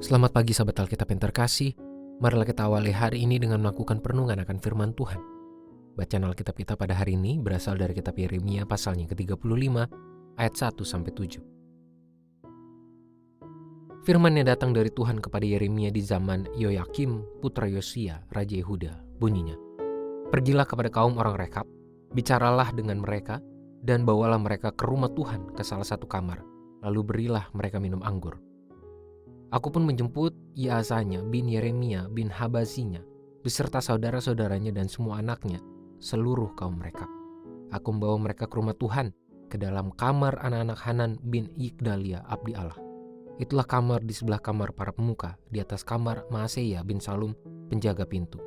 Selamat pagi sahabat Alkitab yang terkasih. Marilah kita awali hari ini dengan melakukan perenungan akan firman Tuhan. Bacaan Alkitab kita pada hari ini berasal dari kitab Yeremia pasalnya ke-35 ayat 1-7. Firman yang datang dari Tuhan kepada Yeremia di zaman Yoyakim putra Yosia raja Yehuda bunyinya, "Pergilah kepada kaum orang Rekab, bicaralah dengan mereka dan bawalah mereka ke rumah Tuhan ke salah satu kamar, lalu berilah mereka minum anggur. Aku pun menjemput Yaazanya bin Yeremia bin Habazinya beserta saudara-saudaranya dan semua anaknya, seluruh kaum mereka. Aku membawa mereka ke rumah Tuhan, ke dalam kamar anak-anak Hanan bin Yigdalia abdi Allah. Itulah kamar di sebelah kamar para pemuka, di atas kamar Maaseya bin Salum penjaga pintu.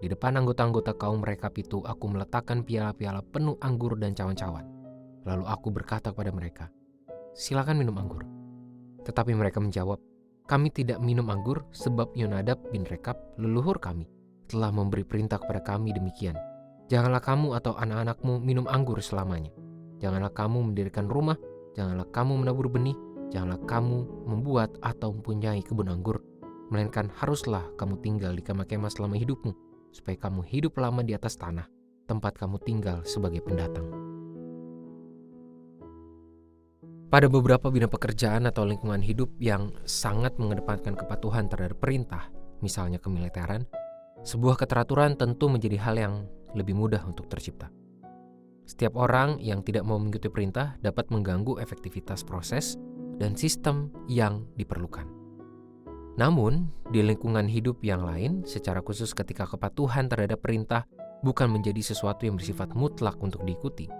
Di depan anggota-anggota kaum mereka itu aku meletakkan piala-piala penuh anggur dan cawan-cawan. Lalu aku berkata kepada mereka, 'Silakan minum anggur.' Tetapi mereka menjawab, 'Kami tidak minum anggur sebab Yonadab bin Rekab, leluhur kami, telah memberi perintah kepada kami demikian. Janganlah kamu atau anak-anakmu minum anggur selamanya. Janganlah kamu mendirikan rumah, janganlah kamu menabur benih, janganlah kamu membuat atau mempunyai kebun anggur, melainkan haruslah kamu tinggal di kemah-kemah selama hidupmu, supaya kamu hidup lama di atas tanah, tempat kamu tinggal sebagai pendatang.'" Pada beberapa bidang pekerjaan atau lingkungan hidup yang sangat mengedepankan kepatuhan terhadap perintah, misalnya kemiliteran, sebuah keteraturan tentu menjadi hal yang lebih mudah untuk tercipta. Setiap orang yang tidak mau mengikuti perintah dapat mengganggu efektivitas proses dan sistem yang diperlukan. Namun, di lingkungan hidup yang lain, secara khusus ketika kepatuhan terhadap perintah bukan menjadi sesuatu yang bersifat mutlak untuk diikuti,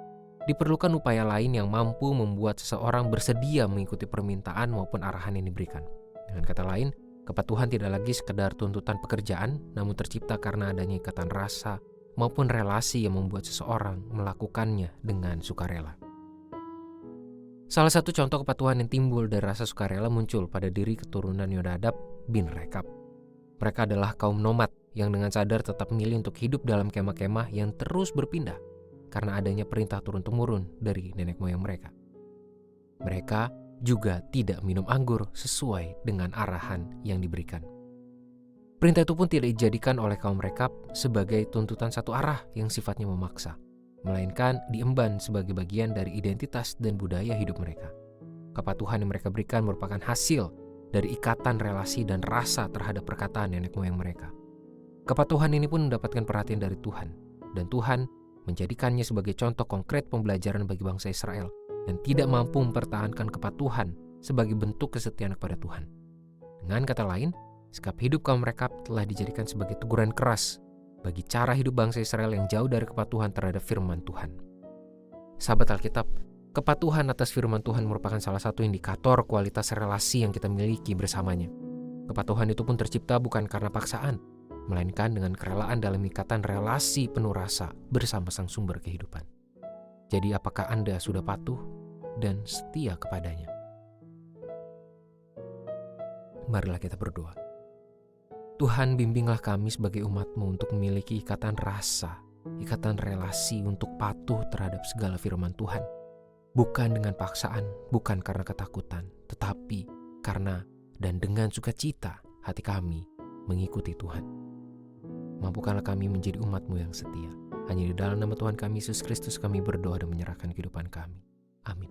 diperlukan upaya lain yang mampu membuat seseorang bersedia mengikuti permintaan maupun arahan yang diberikan. Dengan kata lain, kepatuhan tidak lagi sekedar tuntutan pekerjaan, namun tercipta karena adanya ikatan rasa maupun relasi yang membuat seseorang melakukannya dengan sukarela. Salah satu contoh kepatuhan yang timbul dari rasa sukarela muncul pada diri keturunan Yonadab bin Rekab. Mereka adalah kaum nomad yang dengan sadar tetap memilih untuk hidup dalam kemah-kemah yang terus berpindah karena adanya perintah turun-temurun dari nenek moyang mereka. Mereka juga tidak minum anggur sesuai dengan arahan yang diberikan. Perintah itu pun tidak dijadikan oleh kaum Rekab sebagai tuntutan satu arah yang sifatnya memaksa, melainkan diemban sebagai bagian dari identitas dan budaya hidup mereka. Kepatuhan yang mereka berikan merupakan hasil dari ikatan relasi dan rasa terhadap perkataan nenek moyang mereka. Kepatuhan ini pun mendapatkan perhatian dari Tuhan, dan Tuhan menjadikannya sebagai contoh konkret pembelajaran bagi bangsa Israel yang tidak mampu mempertahankan kepatuhan sebagai bentuk kesetiaan kepada Tuhan. Dengan kata lain, sikap hidup kaum Rekab telah dijadikan sebagai teguran keras bagi cara hidup bangsa Israel yang jauh dari kepatuhan terhadap firman Tuhan. Sahabat Alkitab, kepatuhan atas firman Tuhan merupakan salah satu indikator kualitas relasi yang kita miliki bersamanya. Kepatuhan itu pun tercipta bukan karena paksaan, melainkan dengan kerelaan dalam ikatan relasi penuh rasa bersama Sang Sumber kehidupan. Jadi apakah Anda sudah patuh dan setia kepadanya? Marilah kita berdoa. Tuhan, bimbinglah kami sebagai umat-Mu untuk memiliki ikatan rasa, ikatan relasi untuk patuh terhadap segala firman Tuhan. Bukan dengan paksaan, bukan karena ketakutan, tetapi karena dan dengan sukacita hati kami mengikuti Tuhan. Mampukanlah kami menjadi umat-Mu yang setia. Hanya di dalam nama Tuhan kami Yesus Kristus kami berdoa dan menyerahkan kehidupan kami. Amin.